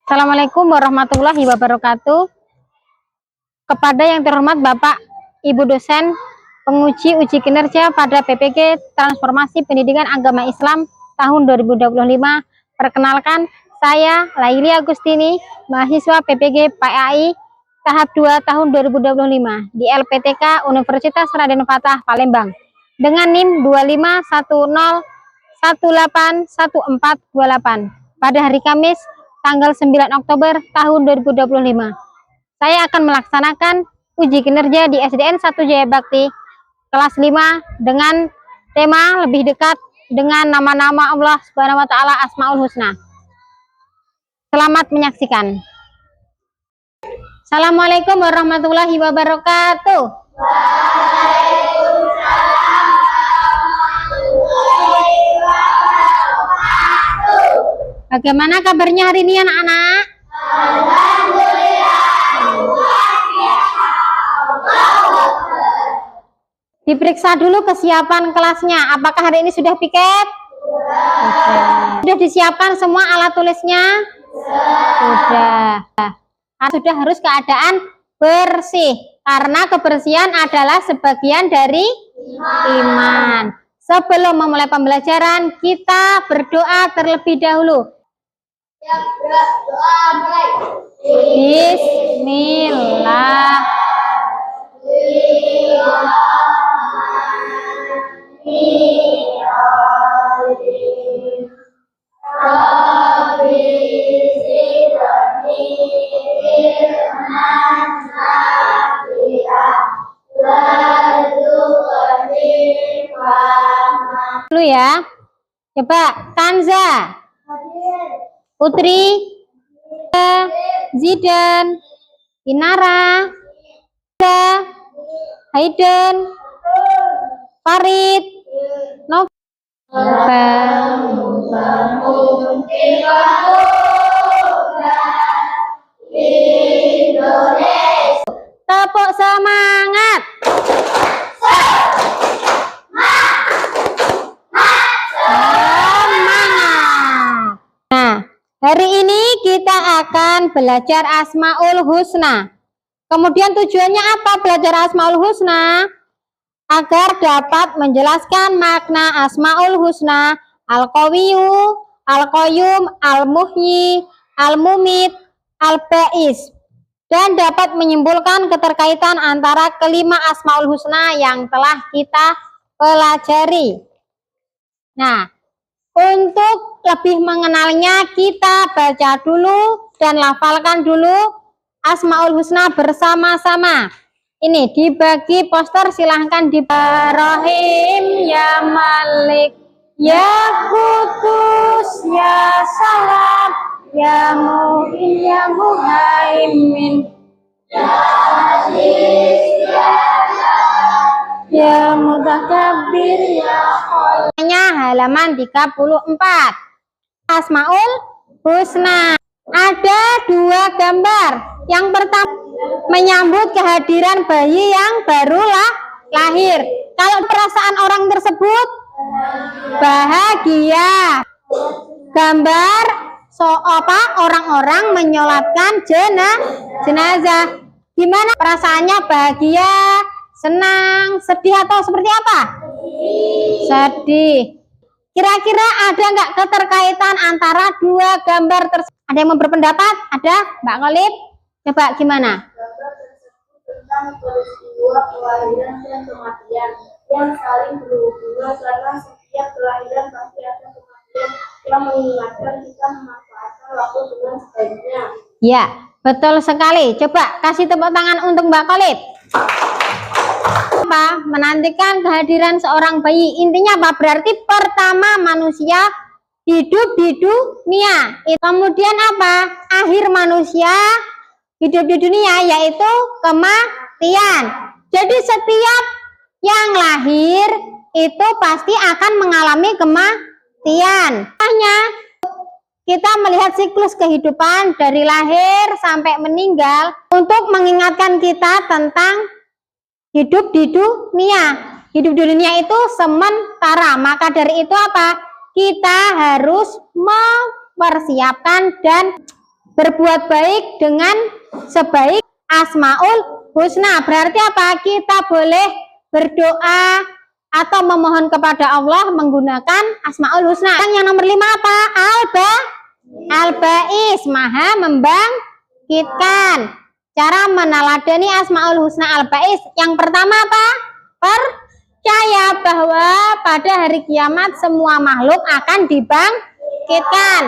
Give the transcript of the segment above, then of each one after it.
Assalamualaikum warahmatullahi wabarakatuh. Kepada yang terhormat Bapak Ibu dosen penguji uji kinerja pada PPG Transformasi Pendidikan Agama Islam tahun 2025, perkenalkan saya Laili Agustini, mahasiswa PPG PAI tahap 2 tahun 2025 di LPTK Universitas Raden Fatah Palembang dengan NIM 2510181428 pada hari Kamis tanggal 9 Oktober tahun 2025. Saya akan melaksanakan uji kinerja di SDN 1 Jayabakti kelas 5 dengan tema lebih dekat dengan nama-nama Allah Subhanahu wa taala Asmaul Husna. Selamat menyaksikan. Assalamualaikum warahmatullahi wabarakatuh. Bagaimana kabarnya hari ini anak-anak? Diperiksa dulu kesiapan kelasnya. Apakah hari ini sudah piket? Sudah disiapkan semua alat tulisnya? Sudah. Sudah harus keadaan bersih. Karena kebersihan adalah sebagian dari iman. Sebelum memulai pembelajaran, kita berdoa terlebih dahulu. Bismillah. Dulu ya. Coba Kanza, Putri, Zidan, Inara, Hayden, Farid, tepuk semangat. Hari ini kita akan belajar Asmaul Husna. Kemudian tujuannya apa belajar Asmaul Husna? Agar dapat menjelaskan makna Asmaul Husna, Al-Qawiyyu, Al-Qayyum, Al-Muhyi, Al-Mumit, Al-Ba'is, dan dapat menyimpulkan keterkaitan antara kelima Asmaul Husna yang telah kita pelajari. Nah, untuk lebih mengenalnya, kita baca dulu dan lafalkan dulu Asmaul Husna bersama-sama. Ini dibagi poster, silahkan di Rahim, Ya Malik, Ya Kudus, Ya Salam, Ya Mu'in, Ya Muhaimin, Ya Aziz, Ya Mutakabbir, Ya Qayyum. Halaman 34. Asmaul Husna. Ada dua gambar. Yang pertama menyambut kehadiran bayi yang barulah lahir. Kalau perasaan orang tersebut bahagia. Gambar orang-orang menyolatkan jenazah. Gimana perasaannya? Bahagia, senang, sedih, atau seperti apa? Sedih. Kira-kira ada nggak keterkaitan antara dua gambar tersebut? Ada yang mau berpendapat? Ada? Mbak Khalid? Coba gimana? Gambar tersebut tentang peristiwa kelahiran dan kematian yang saling berhubungan, karena setiap kelahiran pasti ada kematian yang mengingatkan kita memanfaatkan waktu dengan sebaiknya. Ya, betul sekali. Coba kasih tepuk tangan untuk Mbak Khalid. Apa? Menantikan kehadiran seorang bayi. Intinya apa? Berarti pertama manusia hidup di dunia. Kemudian apa? Akhir manusia hidup di dunia yaitu kematian. Jadi setiap yang lahir itu pasti akan mengalami kematian. Hanya kita melihat siklus kehidupan dari lahir sampai meninggal untuk mengingatkan kita tentang hidup di dunia. Hidup di dunia itu sementara. Maka dari itu apa? Kita harus mempersiapkan dan berbuat baik dengan sebaik Asmaul Husna. Berarti apa? Kita boleh berdoa atau memohon kepada Allah menggunakan Asmaul Husna. Yang nomor 5 apa? Al-Ba'is, Maha membangkitkan. Cara meneladani Asmaul Husna Al-Ba'is. Yang pertama apa? Percaya bahwa pada hari kiamat semua makhluk akan dibangkitkan.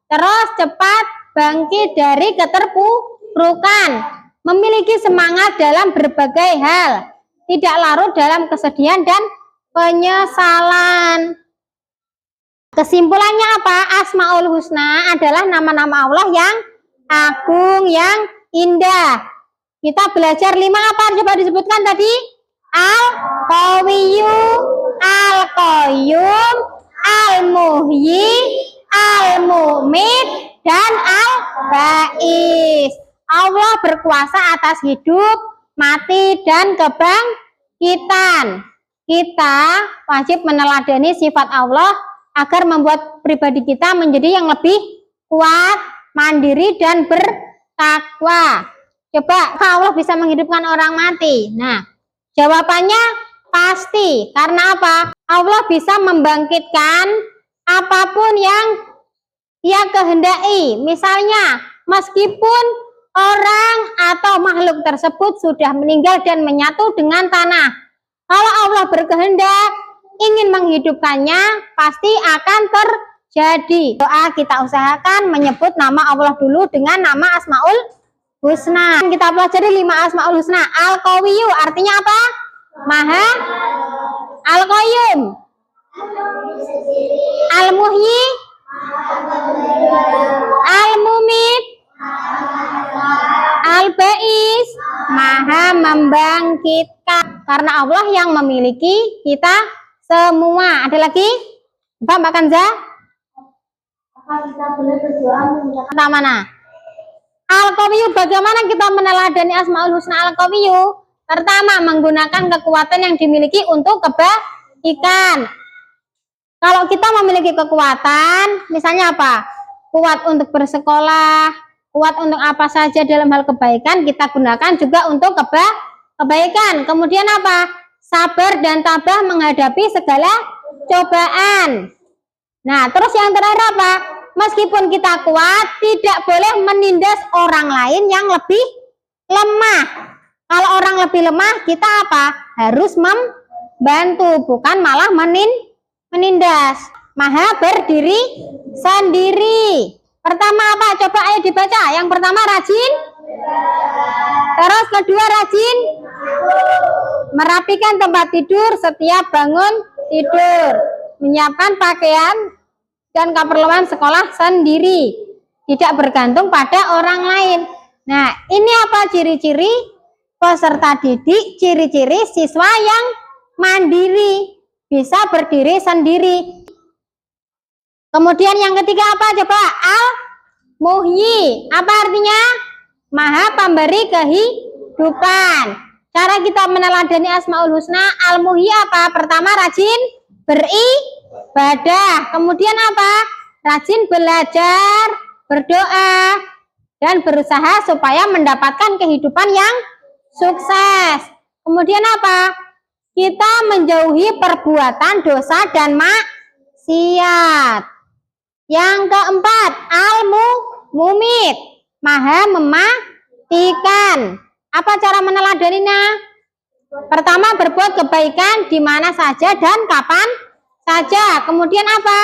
Terus cepat bangkit dari keterpurukan. Memiliki semangat dalam berbagai hal. Tidak larut dalam kesedihan dan penyesalan. Kesimpulannya apa? Asmaul Husna adalah nama-nama Allah yang agung, yang indah. Kita belajar 5 apa? Coba disebutkan tadi. Al-Qawiyyu, Al-Qayyum, Al-Muhyi, Al-Mumit, dan Al-Ba'is. Allah berkuasa atas hidup, mati, dan kebangkitan. Kita wajib meneladani sifat Allah agar membuat pribadi kita menjadi yang lebih kuat, mandiri, dan bertakwa. Coba, Allah bisa menghidupkan orang mati? Nah, jawabannya pasti. Karena apa? Allah bisa membangkitkan apapun yang Ia kehendaki. Misalnya, meskipun orang atau makhluk tersebut sudah meninggal dan menyatu dengan tanah, kalau Allah berkehendak ingin menghidupkannya, pasti akan terjadi. Doa kita usahakan menyebut nama Allah dulu dengan nama Asmaul Husna. Kita pelajari 5 Asmaul Husna. Al-Qawiyyu artinya apa? Maha. Al-Qayyum, Al-Muhyi, Al-Mumit, Al-Ba'is, Maha membangkitkan. Karena Allah yang memiliki kita semua. Ada lagi? Mbak Kanza? Apa kita boleh berdoa menggunakan Kata mana? Al-Qawiyyu, bagaimana kita meneladani Asmaul Husna Al-Qawiyyu? Pertama, menggunakan kekuatan yang dimiliki untuk kebaikan. Kalau kita memiliki kekuatan, misalnya apa? Kuat untuk bersekolah, kuat untuk apa saja dalam hal kebaikan, kita gunakan juga untuk kebaikan. Kemudian apa? Sabar dan tabah menghadapi segala cobaan. Nah, terus yang terakhir apa? Meskipun kita kuat, tidak boleh menindas orang lain yang lebih lemah. Kalau orang lebih lemah, kita apa? Harus membantu, bukan malah menindas. Maha berdiri sendiri. Pertama apa? Coba ayo dibaca. Yang pertama rajin. Terus kedua rajin merapikan tempat tidur setiap bangun tidur. Menyiapkan pakaian dan keperluan sekolah sendiri. Tidak bergantung pada orang lain. Nah, ini apa ciri-ciri peserta didik, ciri-ciri siswa yang mandiri, bisa berdiri sendiri. Kemudian yang ketiga apa? Coba Al-Muhyi. Apa artinya? Maha pemberi kehidupan. Cara kita meneladani Asmaul Husna Al-Muhyi apa? Pertama rajin beribadah. Kemudian apa? Rajin belajar, berdoa, dan berusaha supaya mendapatkan kehidupan yang sukses. Kemudian apa? Kita menjauhi perbuatan dosa dan maksiat. Yang keempat, Al-Mumit, Maha mematikan. Apa cara meneladaninya? Pertama, berbuat kebaikan di mana saja dan kapan saja. Kemudian apa?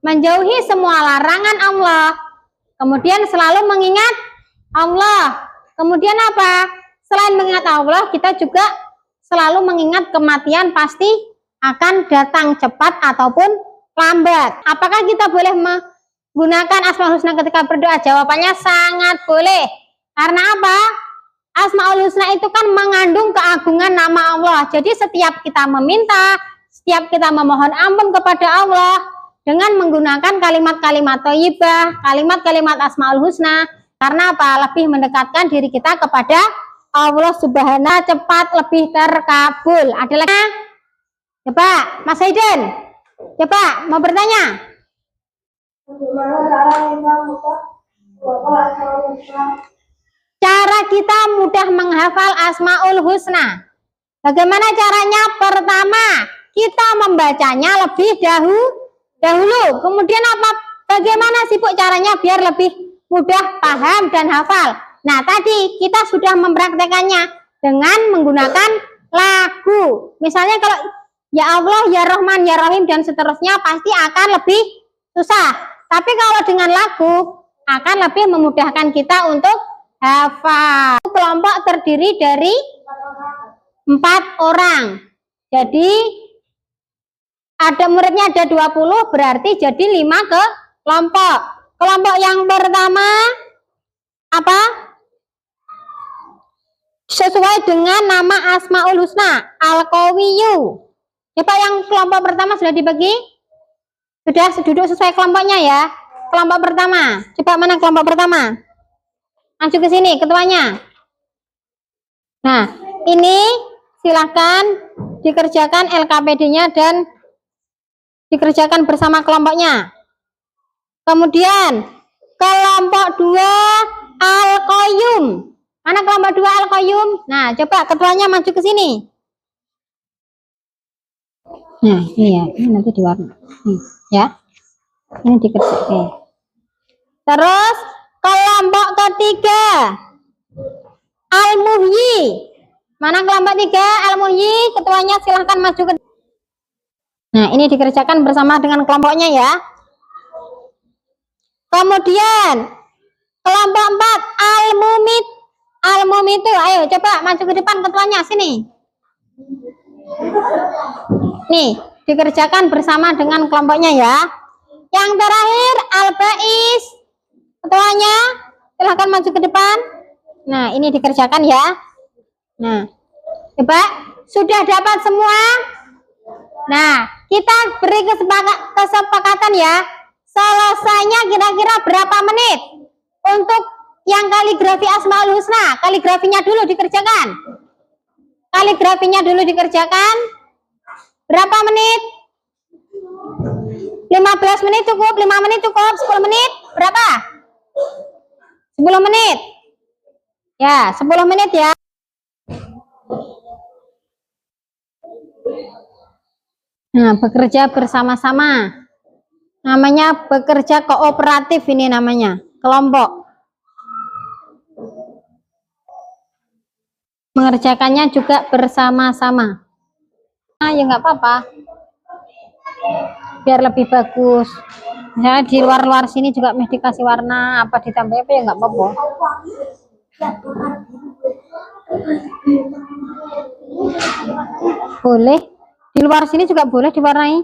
Menjauhi semua larangan Allah. Kemudian selalu mengingat Allah. Kemudian apa? Selain mengingat Allah, kita juga selalu mengingat kematian pasti akan datang cepat ataupun lambat. Apakah kita boleh menggunakan Asmaul Husna ketika berdoa? Jawabannya sangat boleh. Karena apa? Asmaul Husna itu kan mengandung keagungan nama Allah. Jadi setiap kita meminta, setiap kita memohon ampun kepada Allah dengan menggunakan kalimat-kalimat thayyibah, kalimat-kalimat Asmaul Husna. Karena apa? Lebih mendekatkan diri kita kepada Allah Subhanahu, cepat lebih terkabul. Ada lagi? Coba Mas Haiden, coba mau bertanya. bagaimana cara kita Cara kita mudah menghafal Asmaul Husna. Bagaimana caranya? Pertama, kita membacanya lebih dahulu. Kemudian apa? Bagaimana sih Bu caranya biar lebih mudah paham dan hafal? Nah, tadi kita sudah mempraktekannya dengan menggunakan lagu. Misalnya kalau ya Allah, ya Rahman, ya Rahim dan seterusnya pasti akan lebih susah. Tapi kalau dengan lagu akan lebih memudahkan kita untuk hafal. Kelompok terdiri dari 4 orang. Jadi ada muridnya ada 20, berarti jadi 5 kelompok. Kelompok yang pertama apa? Sesuai dengan nama Asmaul Husna, Al-Qawiyyu. Coba yang kelompok pertama sudah dibagi? Sudah duduk sesuai kelompoknya ya. Kelompok pertama. Coba mana kelompok pertama? Maju ke sini ketuanya. Nah, ini silahkan dikerjakan LKPD-nya dan dikerjakan bersama kelompoknya. Kemudian kelompok 2 Al-Qayyum. Mana kelompok 2 Al-Qayyum? Nah, coba ketuanya maju ke sini. Nah, ini ya, ini nanti diwarna. Ya. Ini dikerjakan. Oke. Terus kelompok ketiga Al-Muhyi. Mana kelompok 3 Al-Muhyi? Ketuanya silahkan maju ke. Nah, ini dikerjakan bersama dengan kelompoknya ya. Kemudian kelompok 4 Al-Mumit. Al-Mumitu, ayo coba maju ke depan ketuanya sini. Nih, dikerjakan bersama dengan kelompoknya ya. Yang terakhir Al-Ba'is. Ketuanya silahkan maju ke depan. Nah, ini dikerjakan ya. Nah, coba sudah dapat semua. Nah, kita beri kesepakatan ya. Selesainya kira-kira berapa menit untuk yang kaligrafi Asmaul Husna? Kaligrafinya dulu dikerjakan. Kaligrafinya dulu dikerjakan. Berapa menit? 15 menit cukup, 5 menit cukup, 10 menit? Berapa? 10 menit. Ya, 10 menit ya. Nah, bekerja bersama-sama. Namanya bekerja kooperatif, ini namanya kelompok. Mengerjakannya juga bersama-sama. Nah, ya nggak apa-apa. Biar lebih bagus. Misalnya di luar-luar sini juga mesti dikasih warna apa ditambah apa ya nggak apa-apa. Boleh. Di luar sini juga boleh diwarnai.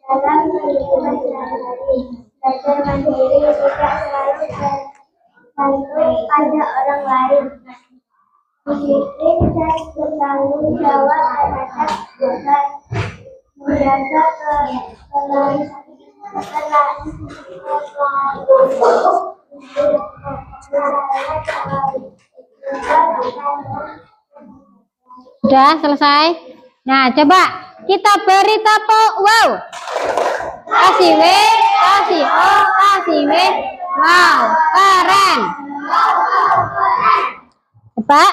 Dalam kehidupan sehari-hari, belajar mandiri tidak selalu tergantung pada orang lain. Disiplin dan bertanggung jawab terhadap tugas, menjaga Sudah selesai. Nah, coba kita beri tepuk wow. Kasih W, kasih O, kasih W. Wow, keren. Coba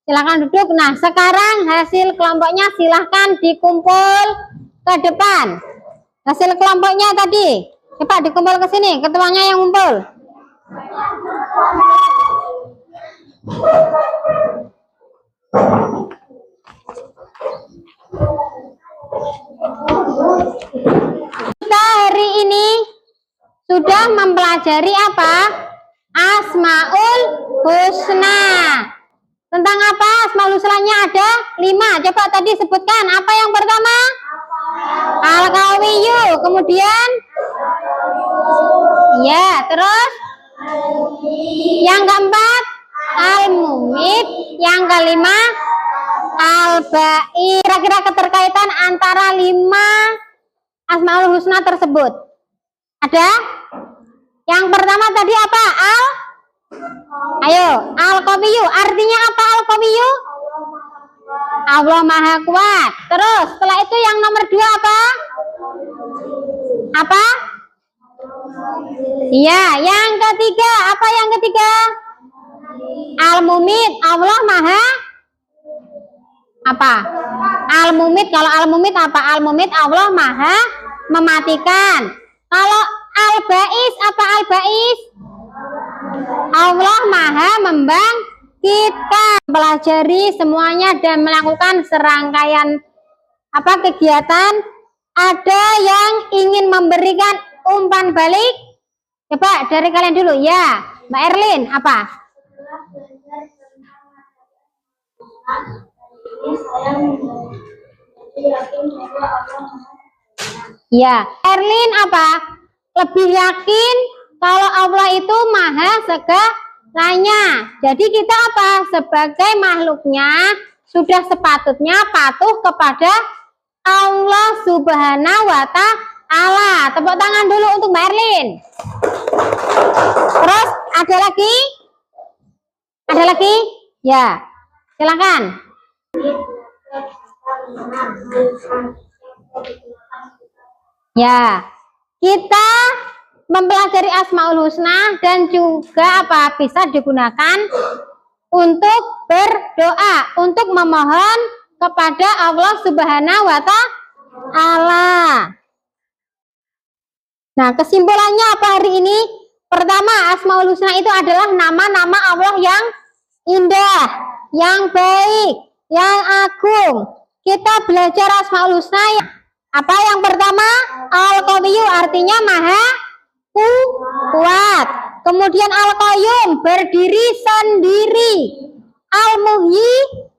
silakan duduk. Nah, sekarang hasil kelompoknya silahkan dikumpul ke depan. Hasil kelompoknya tadi coba dikumpul ke sini, ketuanya yang ngumpul. Kita hari ini sudah mempelajari apa? Asmaul Husna. Tentang apa? Asmaul Husnanya ada 5. Coba tadi sebutkan. Apa yang pertama? Al-Qawiyyu. Kemudian? Ya, terus? Yang keempat? Al-Mumit. Yang kelima? Al-Ba'i. Kira-kira keterkaitan antara 5 Asmaul Husna tersebut ada? Yang pertama tadi apa? Ayo, Al-Qawiyyu. Artinya apa Al-Qawiyyu? Allah Maha Kuat. Terus setelah itu yang nomor 2 apa? Apa? Iya, yang ketiga, apa yang ketiga? Al-Mumit, Allah Maha apa? Al-Mumit, kalau Al-Mumit apa? Al-Mumit Allah Maha mematikan. Kalau Al-Ba'is apa Al-Ba'is? Allah Maha membangkitkan. Pelajari semuanya dan melakukan serangkaian apa kegiatan. Ada yang ingin memberikan umpan balik? Coba dari kalian dulu ya. Mbak Erlin, apa? Setelah belajar tentang ini saya menjadi yakin bahwa Allah Maha. Ya, Erlin apa? Lebih yakin kalau Allah itu maha segalanya. Jadi kita apa? Sebagai makhluknya sudah sepatutnya patuh kepada Allah Subhanahu wa Ta'ala. Tepuk tangan dulu untuk Mbak Erlin. Terus ada lagi? Ada lagi? Ya, silakan. Ya, kita mempelajari Asmaul Husna dan juga apa bisa digunakan untuk berdoa, untuk memohon kepada Allah Subhanahu wa Ta'ala. Nah, kesimpulannya apa hari ini? Pertama, Asmaul Husna itu adalah nama-nama Allah yang indah, yang baik, yang agung. Kita belajar Asmaul Husna yang apa? Yang pertama, Al-Qawiyyu artinya maha kuat. Kemudian Al-Qayyum berdiri sendiri. Al-Muhyi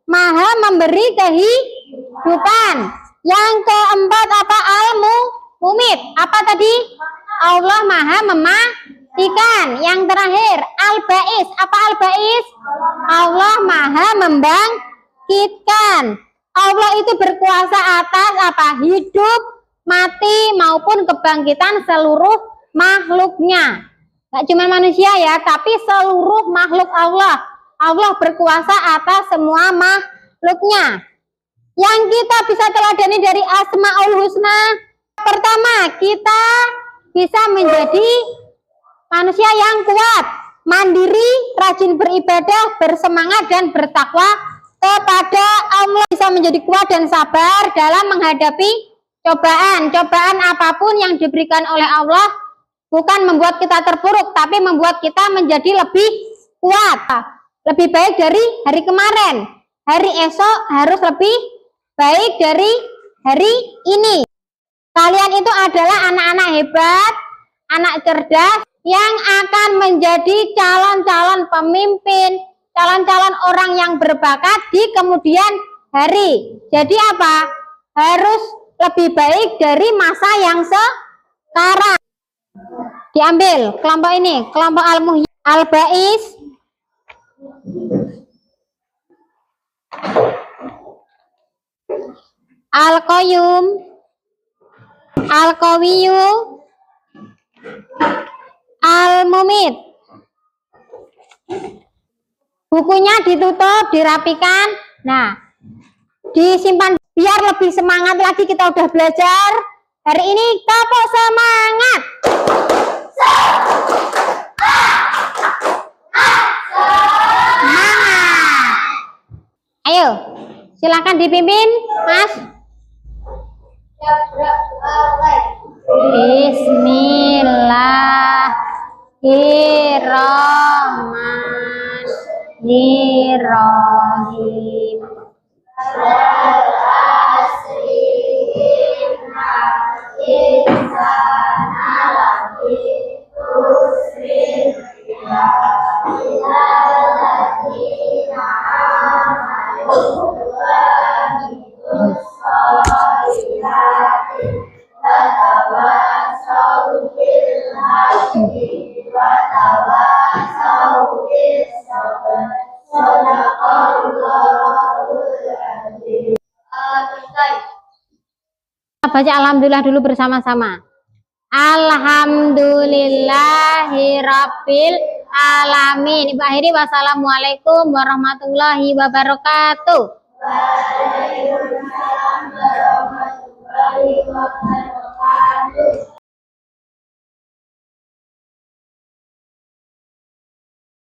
maha memberi kehidupan. Yang keempat apa? Al-Mumit. Apa tadi? Allah maha mematikan. Yang terakhir Al-Ba'is. Apa Al-Ba'is? Allah maha membangkitkan. Allah itu berkuasa atas apa? Hidup, mati maupun kebangkitan seluruh makhluknya. Gak cuma manusia ya, tapi seluruh makhluk Allah. Allah berkuasa atas semua makhluknya. Yang kita bisa teladani dari Asmaul Husna, pertama, kita bisa menjadi manusia yang kuat, mandiri, rajin beribadah, bersemangat dan bertakwa kepada Allah, bisa menjadi kuat dan sabar dalam menghadapi cobaan apapun yang diberikan oleh Allah. Bukan membuat kita terpuruk, tapi membuat kita menjadi lebih kuat, lebih baik dari hari kemarin. Hari esok harus lebih baik dari hari ini. Kalian itu adalah anak-anak hebat, anak cerdas yang akan menjadi calon-calon pemimpin, calon-calon orang yang berbakat di kemudian hari. Jadi apa? Harus lebih baik dari masa yang sekarang. Diambil kelompok ini, kelompok Al-Muhyi, Al-Ba'is, Al-Qayyum, Al-Qawiyyu, Al-Mumit. Bukunya ditutup, dirapikan. Nah, disimpan biar lebih semangat lagi. Kita udah belajar hari ini. Kapok semangat. Ayo, silakan dipimpin, Mas. Bismillahirrahmanirrahim. Baca alhamdulillah dulu bersama-sama. Alhamdulillahirabbil alamin. Ibu akhiri wassalamualaikum warahmatullahi wabarakatuh. Waalaikumsalam warahmatullahi wabarakatuh.